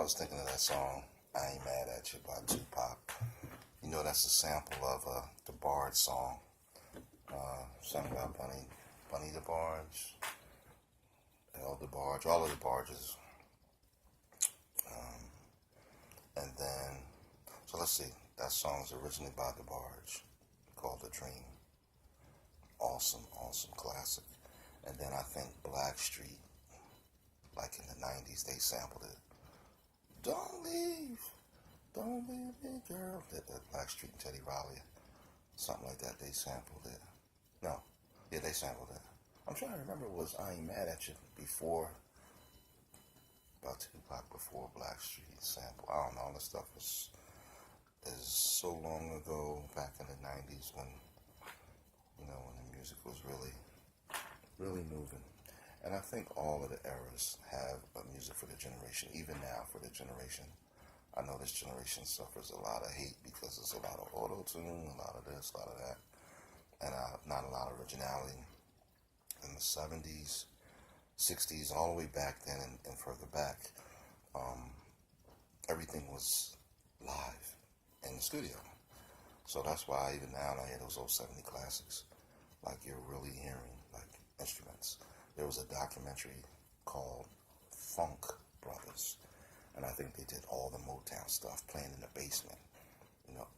I was thinking of that song, I Ain't Mad At You by Tupac. You know, that's a sample of a DeBarge song, sung by Bunny DeBarge, L DeBarge, all of the DeBarges. And then, so let's see, that song's originally by DeBarge, called The Dream. Awesome, awesome classic. And then I think Blackstreet, like in the 90s, they sampled it. Don't leave me, girl. That Blackstreet and Teddy Riley, something like that. They sampled it. No, yeah, they sampled it. I'm trying to remember. Was I Ain't Mad At You before? About Tupac before Blackstreet sample. I don't know. All this stuff is so long ago, back in the 90s when when the music was really moving. And I think all of the eras have a music for the generation, even now for the generation. I know this generation suffers a lot of hate because there's a lot of auto-tune, a lot of this, a lot of that, and not a lot of originality. In the 70s, 60s, all the way back then and further back, everything was live in the studio. So that's why even now I hear those old 70 classics, like you're really hearing like instruments. There was a documentary called Funk Brothers, and I think they did all the Motown stuff, playing in the basement.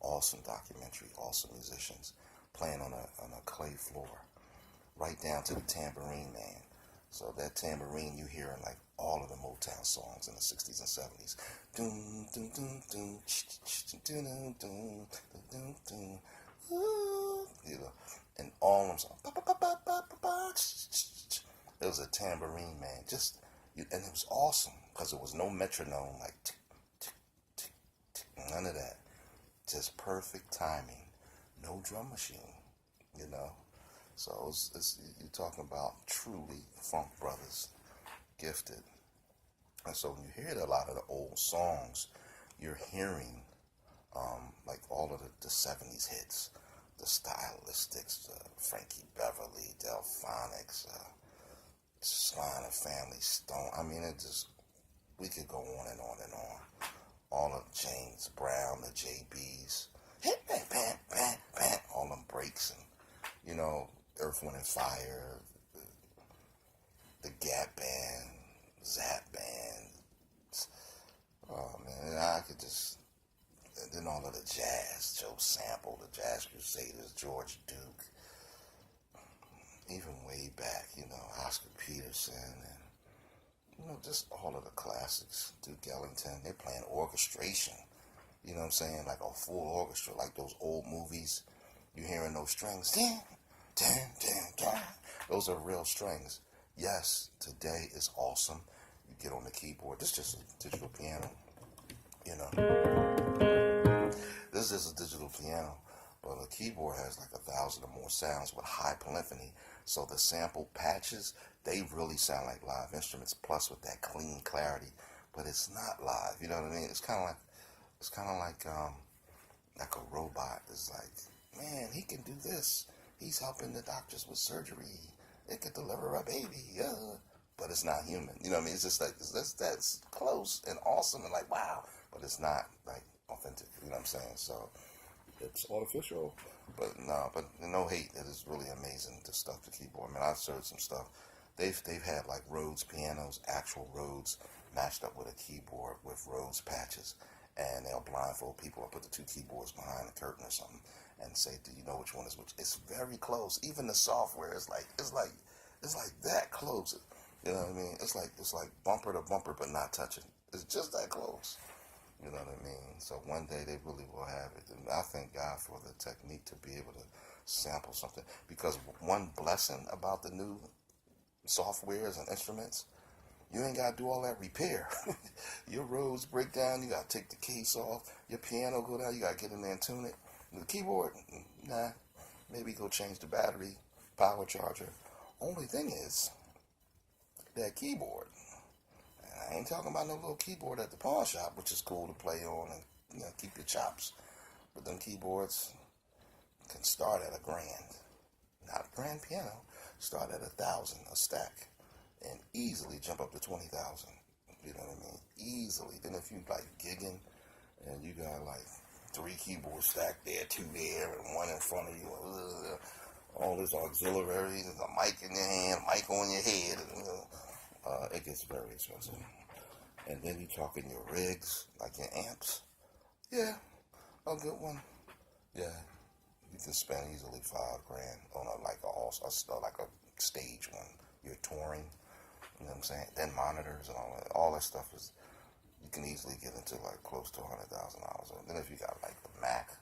Awesome documentary, awesome musicians, playing on a clay floor, right down to the tambourine man. So that tambourine you hear in like all of the Motown songs in the 60s and 70s. Dun, dun, dun, dun, dun, dun, dun, dun, dun, and all of them songs. It was a tambourine man, and it was awesome because there was no metronome, like tick, tick, tick, tick, none of that. Just perfect timing, no drum machine, So you're talking about truly Funk Brothers, gifted. And so when you hear a lot of the old songs, you're hearing like all of the 70s hits, the Stylistics, Frankie Beverly, Delphonics, Sly and Family Stone. I mean, we could go on and on and on. All of James Brown, the JBs, hit, bam, bam, bam, bam, all them breaks, and, Earth, Wind and Fire, the Gap Band, Zap Band. Oh, man, I could just, and then all of the jazz, Joe Sample, the Jazz Crusaders, George Duke, even way back, Oscar Peterson, and, just all of the classics, Duke Ellington. They're playing orchestration, you know what I'm saying, like a full orchestra, like those old movies. You're hearing those strings, ding, ding, ding, ding. Those are real strings. Yes, today is awesome. You get on the keyboard. This is just a digital piano, This is just a digital piano, but a keyboard has like 1,000 or more sounds with high polyphony. So the sample patches, they really sound like live instruments, plus with that clean clarity. But it's not live. You know what I mean? It's kind of like a robot. It's like, man, he can do this. He's helping the doctors with surgery. It could deliver a baby. But it's not human. You know what I mean? It's just like, that's close and awesome and like, wow. But it's not like authentic. You know what I'm saying? So it's artificial. But no hate. It is really amazing to stuff the keyboard. Man, I've heard some stuff they've had like Rhodes pianos, actual Rhodes, matched up with a keyboard with Rhodes patches, and they'll blindfold people or put the two keyboards behind the curtain or something, and say, "Do you know which one is which?" It's very close. Even the software is like it's like that close. You know what I mean? It's like bumper to bumper, but not touching. It's just that close. You know what I mean? So one day they really will have it. And I thank God for the technique to be able to sample something. Because one blessing about the new softwares and instruments, you ain't got to do all that repair. Your Rhodes break down, you got to take the case off. Your piano go down, you got to get in there and tune it. The keyboard, nah, maybe go change the battery, power charger. Only thing is, that keyboard. I ain't talking about no little keyboard at the pawn shop, which is cool to play on and keep your chops. But them keyboards can start at $1,000, not a grand piano. Start at $1,000 a stack, and easily jump up to $20,000. You know what I mean? Easily. Then if you like gigging, and you got like 3 keyboards stacked there, 2 there, and 1 in front of you. All this auxiliary, a mic in your hand, a mic on your head. It gets very expensive. And then you talking your rigs, like your amps. Yeah, a good one. Yeah, you can spend easily $5,000 on like a stage one. You're touring, you know what I'm saying? Then monitors and all that stuff is, you can easily get into like close to $100,000. And then if you got like the Mac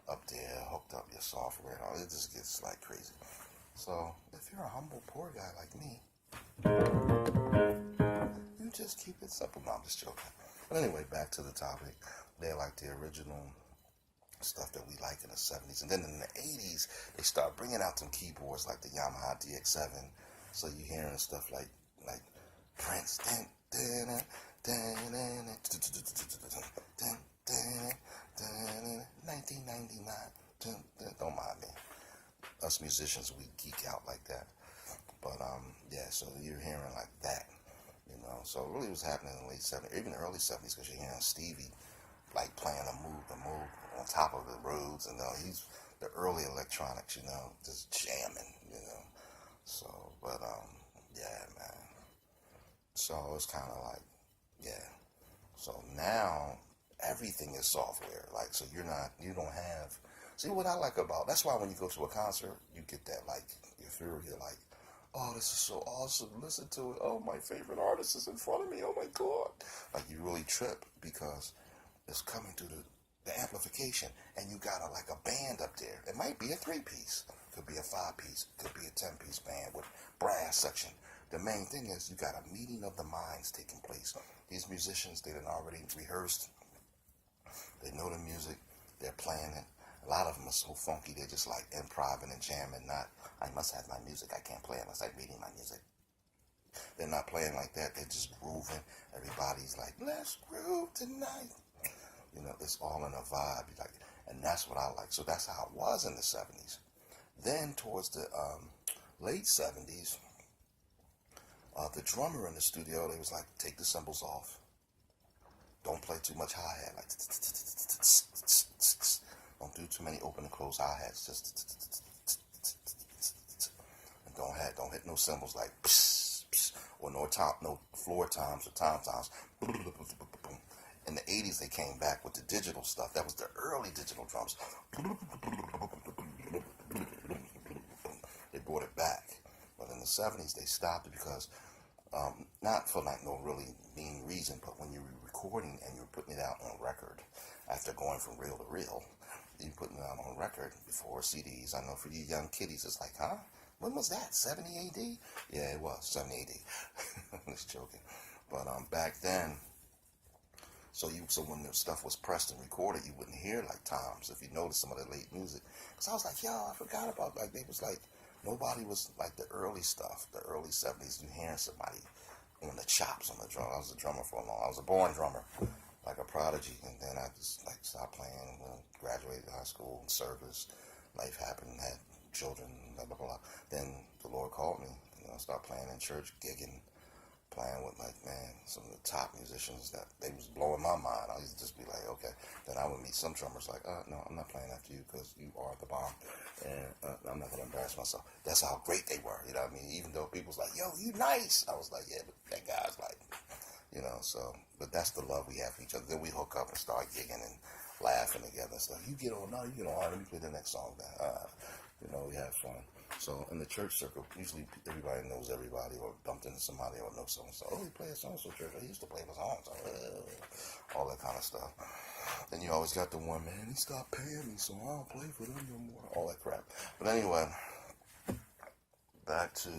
up there, hooked up your software and all, it just gets like crazy. So if you're a humble poor guy like me, you just keep it simple. No, I'm just joking. But anyway, back to the topic. They like the original stuff that we like in the 70s. And then in the 80s, they start bringing out some keyboards like the Yamaha DX7. So you're hearing stuff like Prince. 1999. Don't mind me. Us musicians, we geek out like that. But yeah, so you're hearing like that, So it really was happening in the late 70s, even the early 70s, because you're hearing Stevie like playing the move on top of the Rhodes, and he's the early electronics, just jamming, So, but yeah, man. So it's kind of like, yeah. So now everything is software, like, so you don't have. See what I like about, that's why when you go to a concert, you get that like euphoria, like, oh, this is so awesome, listen to it, oh, my favorite artist is in front of me, oh my God. Like, you really trip because it's coming through the amplification, and you got like a band up there. It might be a 3-piece, could be a 5-piece, could be a 10-piece band with brass section. The main thing is you got a meeting of the minds taking place. These musicians, they done already rehearsed, they know the music, they're playing it. A lot of them are so funky, they're just like improvising and jamming, not, I must have my music, I can't play unless I'm reading my music. They're not playing like that, they're just grooving. Everybody's like, let's groove tonight. It's all in a vibe, and that's what I like. So that's how it was in the 70s. Then towards the late 70s, the drummer in the studio, they was like, take the cymbals off. Don't play too much hi-hat, like, don't do too many open and close hi-hats, just, and don't hit no cymbals like, or no floor toms or tom-toms. In the 80s, they came back with the digital stuff. That was the early digital drums. They brought it back. But in the 70s, they stopped it because, not for like no really mean reason, but when you were recording and you were putting it out on record, after going from reel to reel, you putting it out on record before CDs. I know for you young kiddies, it's like, huh? When was that? 70 AD? Yeah, it was 70 AD. I'm just joking. But back then, so when the stuff was pressed and recorded, you wouldn't hear like toms if you noticed some of the late music. Because I was like, yo, I forgot about, like, they was like, nobody was like the early stuff, the early 70s. You hearing somebody on the chops on the drum. I was a drummer for a long. I was a born drummer, like a prodigy, and then I just like stopped playing. Graduated high school, service, life happened, had children, blah blah blah. Then the Lord called me. Start playing in church, gigging, playing with like, man, some of the top musicians that they was blowing my mind. I used to just be like, okay. Then I would meet some drummers like, no, I'm not playing after you because you are the bomb, and I'm not gonna embarrass myself. That's how great they were, you know what I mean? Even though people's like, yo, you nice, I was like, yeah, but that guy's like, you know. So, but that's the love we have for each other. Then we hook up and start gigging and laughing together and stuff. You get on, no, you get on. Let me play the next song. Then, you know, we have fun. So in the church circle, usually everybody knows everybody, or bumped into somebody or knows someone. So, oh, he plays so-and-so church. He used to play my songs. All that kind of stuff. Then you always got the one, man, he stopped paying me, so I don't play for them no more. All that crap. But anyway, back to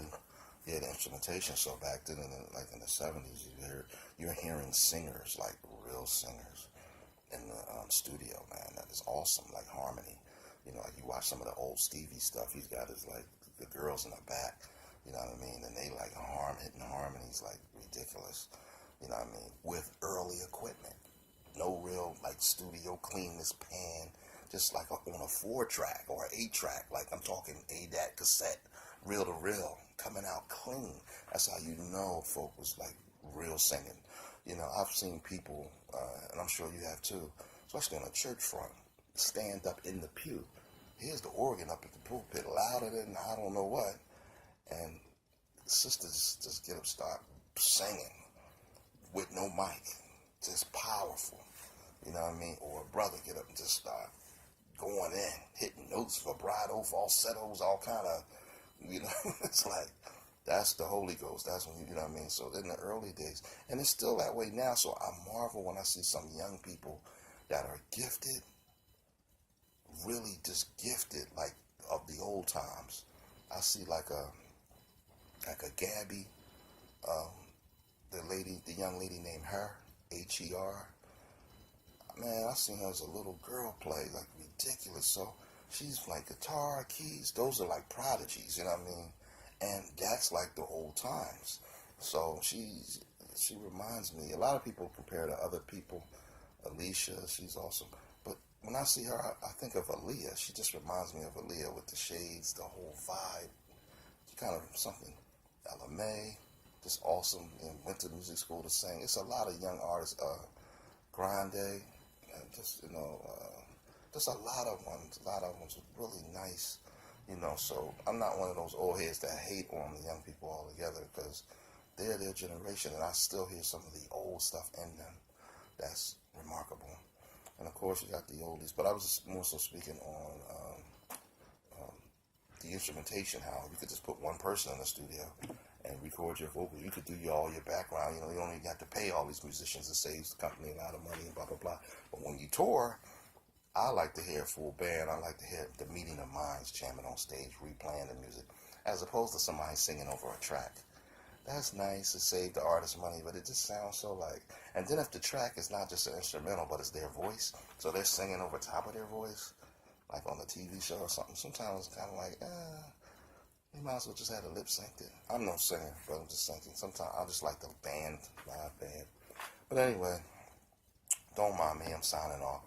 the instrumentation. So back then, in the 70s, you're hearing singers, like real singers, in the studio, man. That is awesome, like harmony. You know, like you watch some of the old Stevie stuff. He's got his, like, the girls in the back. You know what I mean? And they like hitting harmonies like ridiculous. You know what I mean? With early equipment. No real, like, studio cleanness pan. Just like on a 4-track or an 8-track. Like, I'm talking ADAT cassette, reel to reel, coming out clean. That's how you know folk was, like, real singing. You know, I've seen people, and I'm sure you have too, especially on a church front, stand up in the pew. Here's the organ up at the pulpit, louder than I don't know what. And sisters just get up, start singing with no mic. Just powerful. You know what I mean? Or a brother get up and just start going in, hitting notes, vibrato, falsettos, all kind of, you know, it's like, that's the Holy Ghost. That's when you know what I mean? So in the early days, and it's still that way now, so I marvel when I see some young people that are gifted, really just gifted, like of the old times. I see like a Gabby, the young lady named Her, Her. Man, I seen her as a little girl play, like ridiculous. So she's like guitar, keys, those are like prodigies, you know what I mean? And that's like the old times. So she reminds me, a lot of people compare to other people. Alicia, she's awesome. But when I see her, I think of Aaliyah. She just reminds me of Aaliyah with the shades, the whole vibe. She kind of something. Ella May, just awesome, and went to music school to sing. It's a lot of young artists. Grande, and just, you know, just a lot of ones. A lot of ones really nice, you know. So I'm not one of those old heads that hate on the young people altogether, because they're their generation, and I still hear some of the old stuff in them. That's remarkable. And of course, you got the oldies, but I was just more so speaking on the instrumentation, how you could just put one person in the studio and record your vocals. You could do all your background. You know, you don't even have to pay all these musicians. It saves the company a lot of money and blah, blah, blah. But when you tour, I like to hear a full band. I like to hear the meeting of minds jamming on stage, replaying the music, as opposed to somebody singing over a track. That's nice to save the artist money, but it just sounds so like... And then if the track is not just an instrumental, but it's their voice, so they're singing over top of their voice, like on a TV show or something, sometimes it's kind of like, you might as well just have to lip sync it. I'm no singer, but I'm just thinking. Sometimes I just like the band, live band. But anyway, don't mind me, I'm signing off.